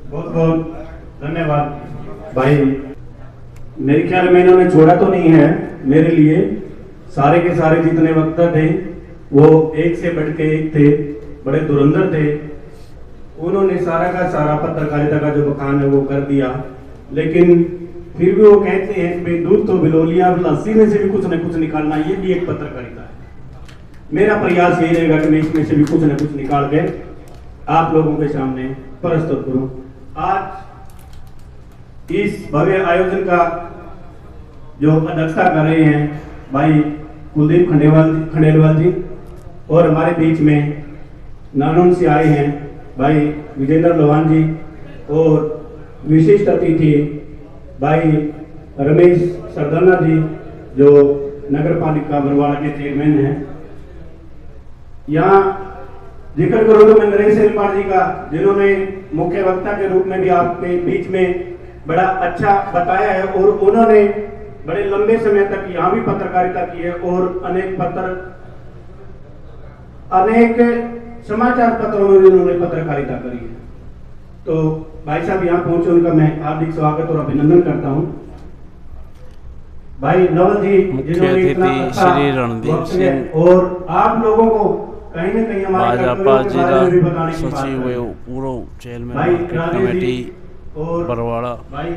बहुत बहुत धन्यवाद भाई। मेरे ख्याल में इन्होंने छोड़ा तो नहीं है मेरे लिए। सारे के सारे जितने वक्ता थे वो एक से बढ़ के एक थे, बड़े धुरंधर थे। उन्होंने सारा का सारा पत्रकारिता का जो बखान है वो कर दिया, लेकिन फिर भी वो कहते हैं कि दूध तो बिलोलिया, लस्सी में से भी कुछ न कुछ निकालना, ये भी एक पत्रकारिता है। मेरा प्रयास यही रहेगा कि मैं इसमें से भी कुछ न कुछ निकाल के आप लोगों के सामने प्रस्तुत करूं। आज इस भव्य आयोजन का जो अध्यक्षता कर रहे हैं भाई कुलदीप खंडेलवाल जी, और हमारे बीच में नानौन से आए हैं भाई विजेंद्र लोहान जी, और विशिष्ट अतिथि भाई रमेश सरदाना जी जो नगर पालिका बरवाड़ा के चेयरमैन हैं। यहाँ जिक्र करो तो मैं नरेश एलपाड़ जी का, जिन्होंने मुख्य वक्ता के रूप में भी आपके बीच में बड़ा अच्छा बताया है, और उन्होंने बड़े लंबे समय तक यहाँ भी पत्रकारिता की है और अनेक समाचार पत्रों में उन्होंने पत्रकारिता करी है। तो भाई साहब यहाँ पहुंचे, उनका मैं हार्दिक स्वागत और अभिनंदन करता हूँ। भाई नवल जी जिन्होंने इतना अच्छा वक्त दिया, और आप लोगों को कहीं न कहीं हमारे भाजपा जिला भी बताने की बात सचिव है। पूर्व चेयरमैन भाई मार्केट राजेश कमेटी जी और बरवाड़ा, भाई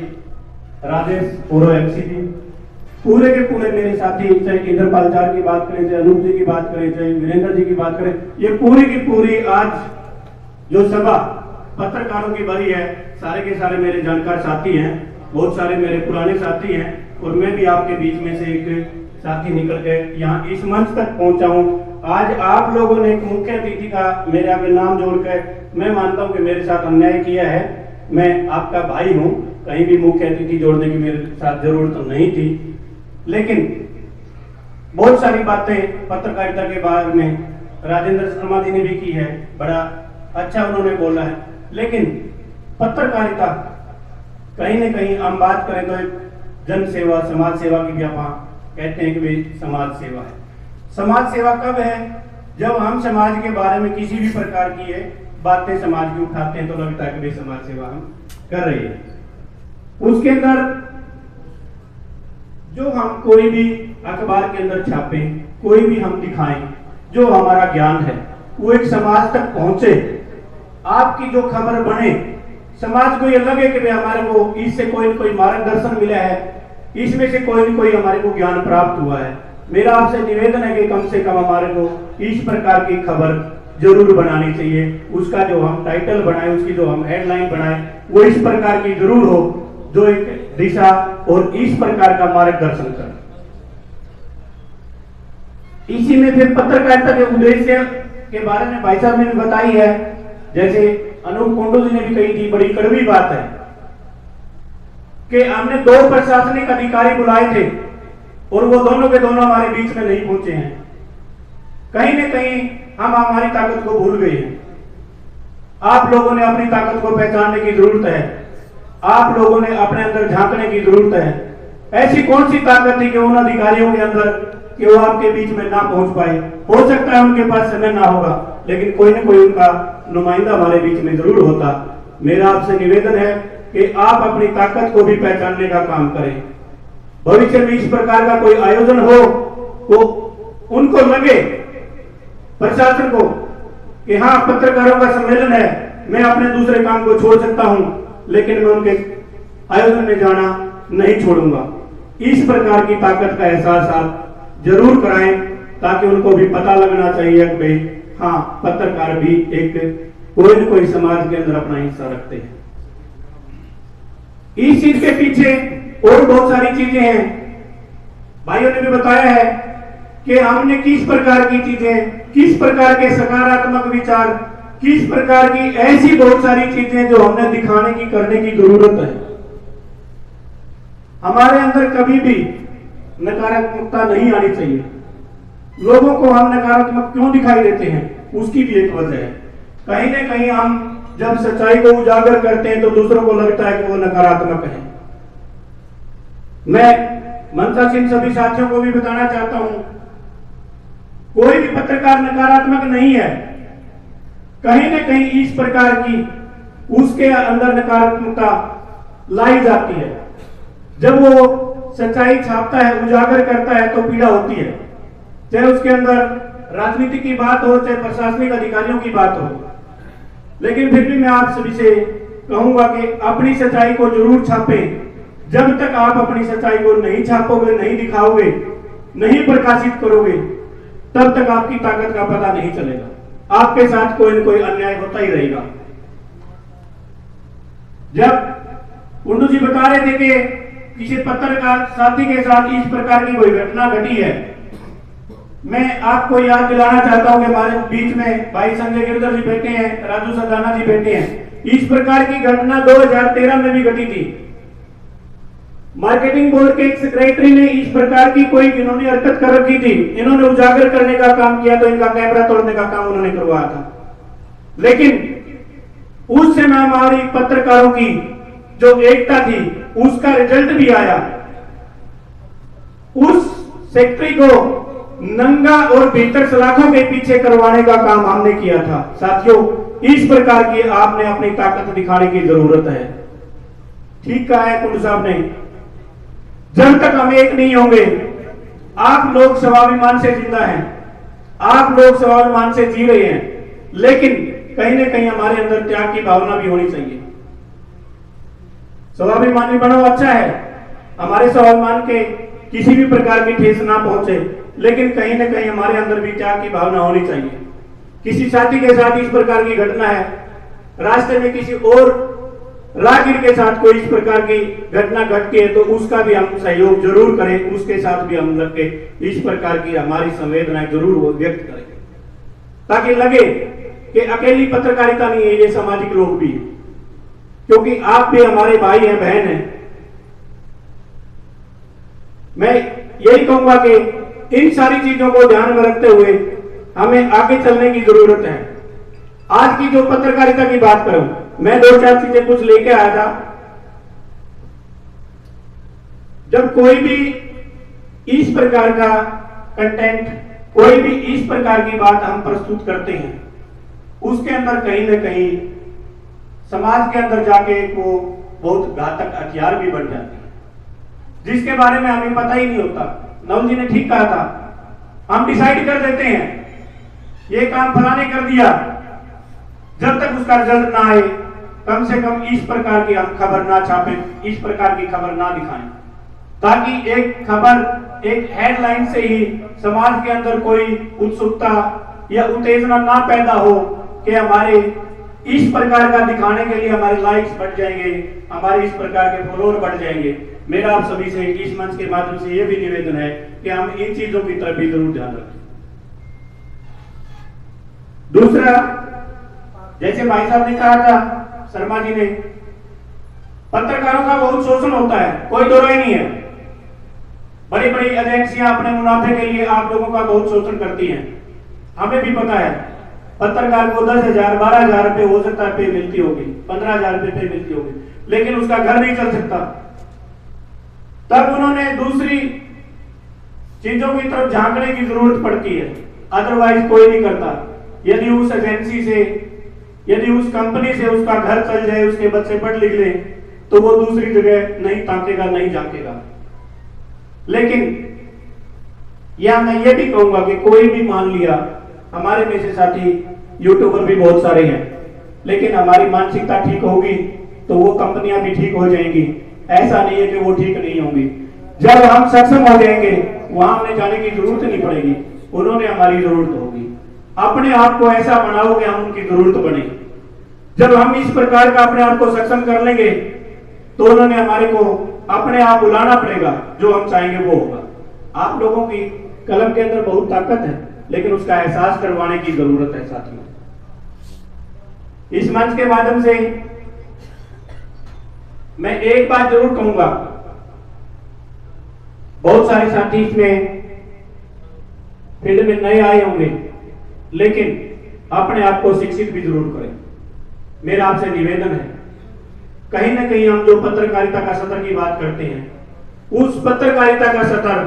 राजेश पूर्व एमसी जी, पूरे के पूरे मेरे साथी, चाहे इंद्रपाल चार की बात करें, चाहे अनूप जी की बात करें, चाहे वीरेंद्र जी की बात करें, ये पूरी की पूरी आज जो सभा पत्रकारों की भरी है, सारे के सारे मेरे जानकार साथी हैं, बहुत सारे मेरे पुराने साथी हैं, और मैं भी आपके बीच में से एक साथी निकल के यहाँ इस मंच तक पहुंचा हूँ। आज आप लोगों ने एक मुख्य अतिथि का मेरे आगे नाम जोड़कर, मैं मानता हूँ कि मेरे साथ अन्याय किया है। मैं आपका भाई हूँ, कहीं भी मुख्य अतिथि जोड़ने की मेरे साथ जरूरत तो नहीं थी, लेकिन बहुत सारी बातें पत्रकारिता के बारे में राजेंद्र शर्मा जी ने भी की है, बड़ा अच्छा उन्होंने बोला है। लेकिन पत्रकारिता कहीं न कहीं हम बात करें तो एक जन सेवा, समाज सेवा की भी आप कहते हैं कि भाई समाज सेवा है। समाज सेवा कब है? जब हम समाज के बारे में किसी भी प्रकार की बातें समाज की उठाते हैं तो लगता है कि भाई समाज सेवा हम कर रहे हैं। उसके अंदर जो हम कोई भी अखबार के अंदर छापें, कोई भी हम दिखाएं, जो हमारा ज्ञान है वो एक समाज तक पहुंचे, आपकी जो खबर बने, समाज को ये लगे कि भाई हमारे को इससे कोई न कोई मार्गदर्शन मिला है, इसमें से कोई न कोई हमारे को ज्ञान प्राप्त हुआ है। मेरा आपसे निवेदन है कि कम से कम हमारे को इस प्रकार की खबर जरूर बनानी चाहिए। उसका जो हम टाइटल बनाए, उसकी जो हम हेडलाइन बनाए, वो इस प्रकार की जरूर हो जो एक दिशा और इस प्रकार का मार्गदर्शन करे। इसी में फिर पत्रकारिता के उद्देश्य के बारे में भाई साहब ने भी बताई है, जैसे अनूप कुंडू जी ने भी कही थी, बड़ी कड़वी बात है कि हमने 2 प्रशासनिक अधिकारी बुलाए थे और वो दोनों के दोनों हमारे बीच में नहीं पहुंचे हैं। कहीं न कहीं हम हमारी ताकत को भूल गए हैं। आप लोगों ने अपनी ताकत को पहचानने की जरूरत है, आप लोगों ने अपने अंदर झांकने की जरूरत है। ऐसी कौन सी ताकत थी कि उन अधिकारियों के अंदर कि वो आपके बीच में ना पहुंच पाए? हो सकता है उनके पास समय ना होगा, लेकिन कोई न कोई उनका नुमाइंदा हमारे बीच में जरूर होता। मेरा आपसे निवेदन है कि आप अपनी ताकत को भी पहचानने का काम करें। भविष्य में इस प्रकार का कोई आयोजन हो तो उनको लगे, प्रशासन को, कि हाँ पत्रकारों का सम्मेलन है, मैं अपने दूसरे काम को छोड़ सकता हूं, लेकिन मैं उनके आयोजन में जाना नहीं छोड़ूंगा। इस प्रकार की ताकत का एहसास आप जरूर कराएं, ताकि उनको भी पता लगना चाहिए कि भाई हाँ पत्रकार भी एक कोई न कोई समाज के अंदर अपना हिस्सा रखते हैं। इस चीज के पीछे और बहुत सारी चीजें हैं, भाइयों ने भी बताया है कि हमने किस प्रकार की चीजें, किस प्रकार के सकारात्मक विचार, किस प्रकार की ऐसी बहुत सारी चीजें जो हमने दिखाने की, करने की जरूरत है। हमारे अंदर कभी भी नकारात्मकता नहीं आनी चाहिए। लोगों को हम नकारात्मक क्यों दिखाई देते हैं, उसकी भी एक वजह है। कहीं ना कहीं हम जब सच्चाई को उजागर करते हैं तो दूसरों को लगता है कि वो नकारात्मक है। मैं मनसा सिंह सभी साथियों को भी बताना चाहता हूं, कोई भी पत्रकार नकारात्मक नहीं है। कहीं ना कहीं इस प्रकार की उसके अंदर नकारात्मकता लाई जाती है। जब वो सच्चाई छापता है, उजागर करता है, तो पीड़ा होती है, चाहे उसके अंदर राजनीति की बात हो, चाहे प्रशासनिक अधिकारियों की बात हो। लेकिन फिर भी मैं आप सभी से कहूंगा कि अपनी सच्चाई को जरूर छापें। जब तक आप अपनी सच्चाई को नहीं छापोगे, नहीं दिखाओगे, नहीं प्रकाशित करोगे, तब तक आपकी ताकत का पता नहीं चलेगा। आपके साथ कोई न कोई अन्याय होता ही रहेगा। जब कुंडू जी बता रहे थे कि किसी पत्रकार साथी के साथ इस प्रकार की कोई घटना घटी है, मैं आपको याद दिलाना चाहता हूं कि हमारे बीच में भाई संजय गिरधर जी बैठे हैं, राजू सदाना जी बैठे हैं। इस प्रकार की घटना 2013 में भी घटी थी। मार्केटिंग बोर्ड के एक सेक्रेटरी ने इस प्रकार की कोई घिनौनी हरकत कर रखी थी। इन्होंने उजागर करने का काम किया तो इनका कैमरा तोड़ने का काम उन्होंने करवाया था। लेकिन उस समय हमारी पत्रकारों की जो एकता थी, उसका रिजल्ट भी आया। उस सेक्रेटरी को नंगा और भीतर सलाखों के पीछे करवाने का काम हमने किया था। साथियों, इस प्रकार की आपने अपनी ताकत दिखाने की जरूरत है। ठीक कहा है कुंडू साहब ने, जब तक हम एक नहीं होंगे, आप लोग स्वाभिमान से जिंदा हैं, आप लोग स्वाभिमान से जी रहे हैं, लेकिन कहीं ना कहीं हमारे अंदर त्याग की भावना भी होनी चाहिए। स्वाभिमानी बनो, अच्छा है, हमारे स्वाभिमान के किसी भी प्रकार की ठेस ना पहुंचे, लेकिन कहीं ना कहीं हमारे अंदर भी त्याग की भावना होनी चाहिए। किसी साथी के साथ इस प्रकार की घटना है, रास्ते में किसी और राहगीर के साथ कोई इस प्रकार की घटना घटती है, तो उसका भी हम सहयोग जरूर करें, उसके साथ भी हम लग के इस प्रकार की हमारी संवेदनाएं जरूर व्यक्त करें, ताकि लगे कि अकेली पत्रकारिता नहीं है, ये सामाजिक लोग भी है, क्योंकि आप भी हमारे भाई हैं, बहन हैं। मैं यही कहूंगा कि इन सारी चीजों को ध्यान में रखते हुए हमें आगे चलने की जरूरत है। आज की जो पत्रकारिता की बात करूं, मैं 2-4 चीजें कुछ लेके आया था। जब कोई भी इस प्रकार का कंटेंट, कोई भी इस प्रकार की बात हम प्रस्तुत करते हैं, उसके अंदर कहीं ना कहीं समाज के अंदर जाके वो बहुत घातक हथियार भी बन जाती है, जिसके बारे में हमें पता ही नहीं होता। नवल जी ने ठीक कहा था, हम डिसाइड कर देते हैं ये काम फलाने कर दिया, जब तक उसका रिजल्ट ना आए, कम से कम इस प्रकार की हम खबर ना छापें, इस प्रकार की खबर ना दिखाएं, ताकि एक खबर, एक हेडलाइन से ही समाज के अंदर कोई उत्सुकता या उत्तेजना ना पैदा हो कि हमारे इस प्रकार का दिखाने के लिए हमारे लाइक्स बढ़ जाएंगे, हमारे इस प्रकार के फॉलोअर बढ़ जाएंगे। मेरा आप सभी से इस मंच के माध्यम से यह भी निवेदन है कि हम इन चीजों की तरफ भी जरूर ध्यान रखें। दूसरा, जैसे भाई साहब ने कहा था, शर्मा जी ने, पत्रकारों का बहुत शोषण होता है, कोई दो राय नहीं है। बड़ी बड़ी एजेंसियां अपने मुनाफे के लिए आप लोगों का बहुत शोषण करती हैं, हमें भी पता है। पत्रकार को 10,000 12,000 रुपए हो सकता है पे मिलती होगी, 15,000 रुपए पे मिलती होगी, लेकिन उसका घर नहीं चल सकता। तब उन्होंने दूसरी चीजों की तरफ झांकने की जरूरत पड़ती है, अदरवाइज कोई नहीं करता। यदि उस एजेंसी से, यदि उस कंपनी से उसका घर चल जाए, उसके बच्चे पढ़ लिख ले, तो वो दूसरी जगह नहीं ताकेगा, नहीं झांकेगा। लेकिन या मैं ये भी कहूंगा कि कोई भी, मान लिया हमारे में से साथी यूट्यूबर भी बहुत सारे हैं, लेकिन हमारी मानसिकता ठीक होगी तो वो कंपनियां भी ठीक हो जाएंगी। ऐसा नहीं है कि वो ठीक नहीं होंगी। जब हम सक्षम हो जाएंगे, वहां हमें जाने की जरूरत नहीं पड़ेगी, उन्होंने हमारी जरूरत होगी। अपने आप को ऐसा बनाओ कि हम उनकी जरूरत बने। जब हम इस प्रकार का अपने आप को सक्षम कर लेंगे, तो उन्होंने हमारे को अपने आप बुलाना पड़ेगा, जो हम चाहेंगे वो होगा। आप लोगों की कलम के अंदर बहुत ताकत है, लेकिन उसका एहसास करवाने की जरूरत है साथियों। इस मंच के माध्यम से मैं एक बात जरूर कहूंगा, बहुत सारे साथी इसमें फील्ड में नए आए होंगे, लेकिन अपने आप को शिक्षित भी जरूर करें। मेरा आपसे निवेदन है, कहीं ना कहीं हम जो पत्रकारिता का स्तर की बात करते हैं, उस पत्रकारिता का स्तर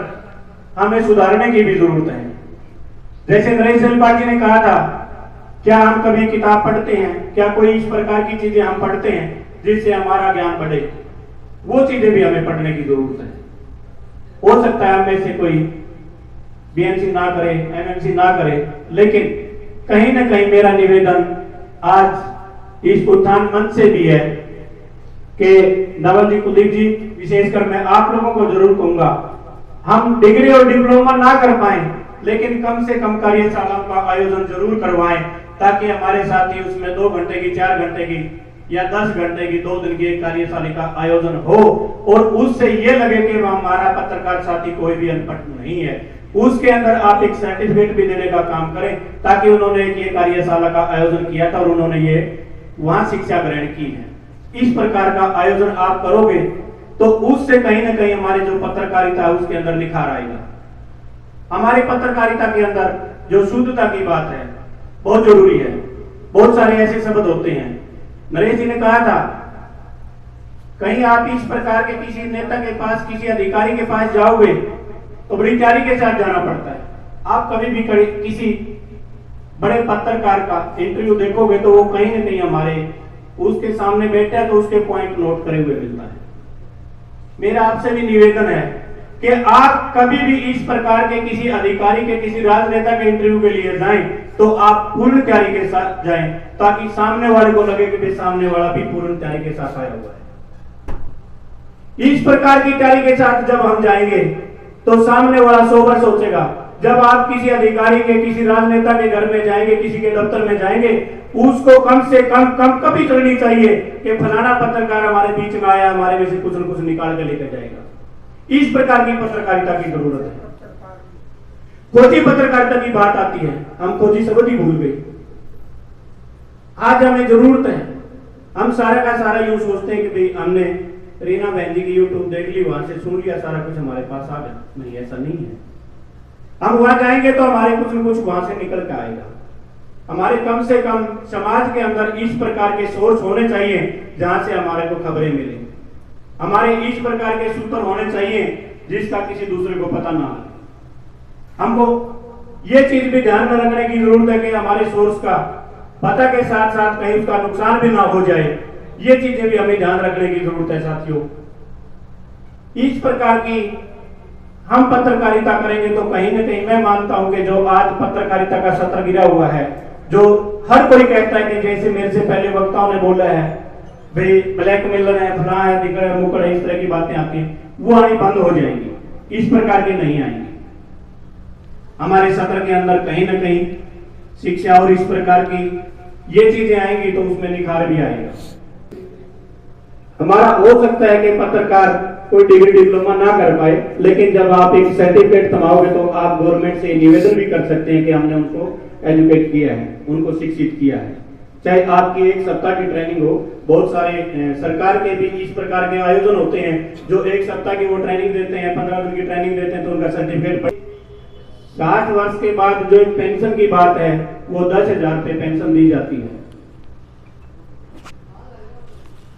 हमें सुधारने की भी जरूरत है। जैसे नरेश त्रिपाठी ने कहा था क्या हम कभी किताब पढ़ते हैं? क्या कोई इस प्रकार की चीजें हम पढ़ते हैं जिससे हमारा ज्ञान बढ़े? वो चीजें भी हमें पढ़ने की जरूरत है। हो सकता है हम में से कोई बीएमसी ना करे, एमएमसी ना करे, लेकिन कहीं ना कहीं मेरा निवेदन आज इस उत्थान मंच से भी है कि नवल जी, कुलदीप जी, विशेषकर मैं आप लोगों को जरूर कहूंगा, हम डिग्री और डिप्लोमा ना कर पाए लेकिन कम से कम कार्यशालाओं का आयोजन जरूर करवाएं, ताकि हमारे साथी उसमें 2 घंटे की, 4 घंटे की या 10 घंटे की, 2 दिन की एक कार्यशाला का आयोजन हो और उससे ये लगे कि हमारा पत्रकार साथी कोई भी अनपढ़ नहीं है। उसके अंदर आप एक सर्टिफिकेट भी देने का काम करें, ताकि उन्होंने ये कार्यशाला का आयोजन किया था और उन्होंने ये वहां शिक्षा ग्रहण की है। इस प्रकार का आयोजन आप करोगे तो उससे कहीं ना कहीं हमारे जो पत्रकारिता है उसके अंदर निखार आएगा। हमारी पत्रकारिता के अंदर जो शुद्धता की बात है बहुत जरूरी है। बहुत सारे ऐसे शब्द होते हैं, नरेश जी ने कहा था, कहीं आप इस प्रकार के किसी नेता के पास, किसी अधिकारी के पास जाओगे तो बड़ी तैयारी के साथ जाना पड़ता है। आप कभी भी किसी बड़े पत्रकार का इंटरव्यू देखोगे तो वो कहीं ना कहीं हमारे उसके सामने बैठा है तो उसके पॉइंट नोट करे हुए मिलता है। मेरा आपसे भी निवेदन है कि आप कभी भी इस प्रकार के किसी अधिकारी के, किसी राजनेता के इंटरव्यू के लिए जाएं तो आप पूर्ण तैयारी के साथ जाएं, ताकि सामने वाले को लगे कि सामने वाला भी पूर्ण तैयारी के साथ आया हुआ है। इस प्रकार की तैयारी के साथ जब हम जाएंगे तो सामने वाला 100 बार सोचेगा। जब आप किसी अधिकारी के, किसी राजनेता के घर में जाएंगे, किसी के दफ्तर में जाएंगे, उसको कम से कम कभी करनी चाहिए कि फलाना पत्रकार हमारे बीच में आया, हमारे में से कुछ न कुछ निकाल के लेकर जाएगा। इस प्रकार की पत्रकारिता की जरूरत है। खोजी पत्रकारिता की बात आती है, हम खोजी शब्द ही भूल गए। आज हमें जरूरत है, हम सारा का सारा यूं सोचते हैं कि भाई हमने रीना बहन जी की यूट्यूब देख ली, वहां से सुन लिया, सारा कुछ हमारे पास आ गया। नहीं, ऐसा नहीं है। हम वहां जाएंगे तो हमारे कुछ न कुछ वहां से निकल के आएगा। हमारे कम से कम समाज के अंदर इस प्रकार के सोर्स होने चाहिए जहां से हमारे को खबरें मिले। हमारे इस प्रकार के सूत्र होने चाहिए जिसका किसी दूसरे को पता ना हो। हमको ये चीज भी ध्यान में रखने की जरूरत है कि हमारे सोर्स का पता के साथ साथ कहीं उसका नुकसान भी ना हो जाए। ये चीजें भी हमें ध्यान रखने की जरूरत है साथियों। इस प्रकार की हम पत्रकारिता करेंगे तो कहीं ना कहीं मैं मानता हूं कि जो आज पत्रकारिता का सत्र गिरा हुआ है, जो हर कोई कहता है कि जैसे मेरे से पहले वक्ताओं ने बोला है भाई ब्लैकमेलर है, फलां है, दिगड़ है, मुकड़ है, इस तरह की बातें आती हैं, वो आनी बंद हो जाएंगी। इस प्रकार की नहीं आएंगी। हमारे सत्र के अंदर कहीं ना कहीं शिक्षा और इस प्रकार की ये चीजें आएंगी तो उसमें निखार भी आएगा। हमारा हो सकता है कि पत्रकार कोई डिग्री डिप्लोमा ना कर पाए, लेकिन जब आप एक सर्टिफिकेट थमाओगे तो आप गवर्नमेंट से निवेदन भी कर सकते हैं कि हमने उनको एजुकेट किया है, उनको शिक्षित किया है। चाहे आपकी 1 सप्ताह की ट्रेनिंग हो, बहुत सारे सरकार के भी इस प्रकार के आयोजन होते हैं जो 1 सप्ताह की वो ट्रेनिंग देते हैं, 15 दिन की ट्रेनिंग देते हैं तो उनका सर्टिफिकेट। 60 वर्ष के बाद जो पेंशन की बात है वो 10,000 रुपए पेंशन दी जाती है।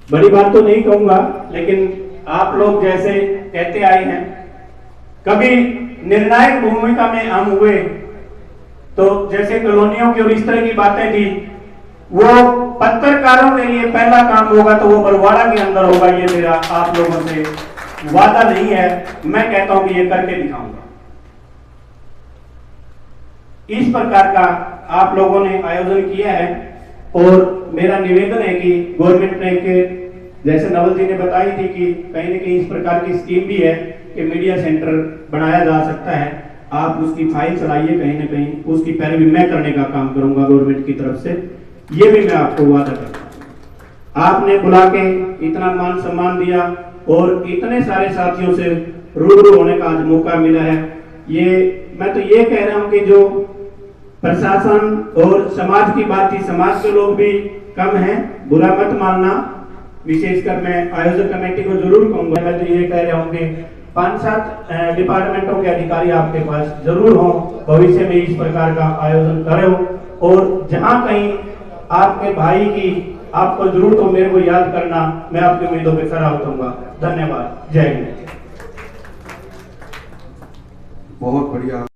बड़ी बात तो नहीं कहूंगा, लेकिन आप लोग जैसे कहते आए हैं, कभी निर्णायक भूमिका में हम हुए तो जैसे कॉलोनियों की और इस तरह की बातें थी, वो पत्रकारों के लिए पहला काम होगा तो वो बरवाड़ा के अंदर होगा। ये मेरा आप लोगों से वादा नहीं है, मैं कहता हूं कि ये करके दिखाऊंगा। इस प्रकार का आप लोगों ने आयोजन किया है और मेरा निवेदन है कि गवर्नमेंट ने के जैसे नवल जी ने बताई थी कि कहीं ना कहीं इस प्रकार की स्कीम भी है कि मीडिया सेंटर बनाया जा सकता है। आप उसकी फाइल चलाइए, कहीं ना कहीं उसकी पैरवी मैं करने का काम करूंगा गवर्नमेंट की तरफ से। ये भी मैं आपको वादा करता हूं। आपने बुला के इतना मान सम्मान दिया और इतने सारे साथियों से रूबरू होने का आज मौका मिला है। ये मैं तो ये कह रहा हूं कि जो प्रशासन और समाज की बात थी, समाज के लोग भी कम हैं, बुरा मत मानना। विशेषकर मैं आयोजक कमेटी को जरूर कहूंगा, मैं तो ये कह रहा हूं कि 5-7 डिपार्टमेंटों के अधिकारी आपके पास जरूर हो, भविष्य में इस प्रकार का आयोजन करो और जहां कहीं आपके भाई की आपको जरूरत हो मेरे को याद करना, मैं आपकी उम्मीदों पे खरा उतरूंगा। धन्यवाद, जय हिंद। बहुत बढ़िया।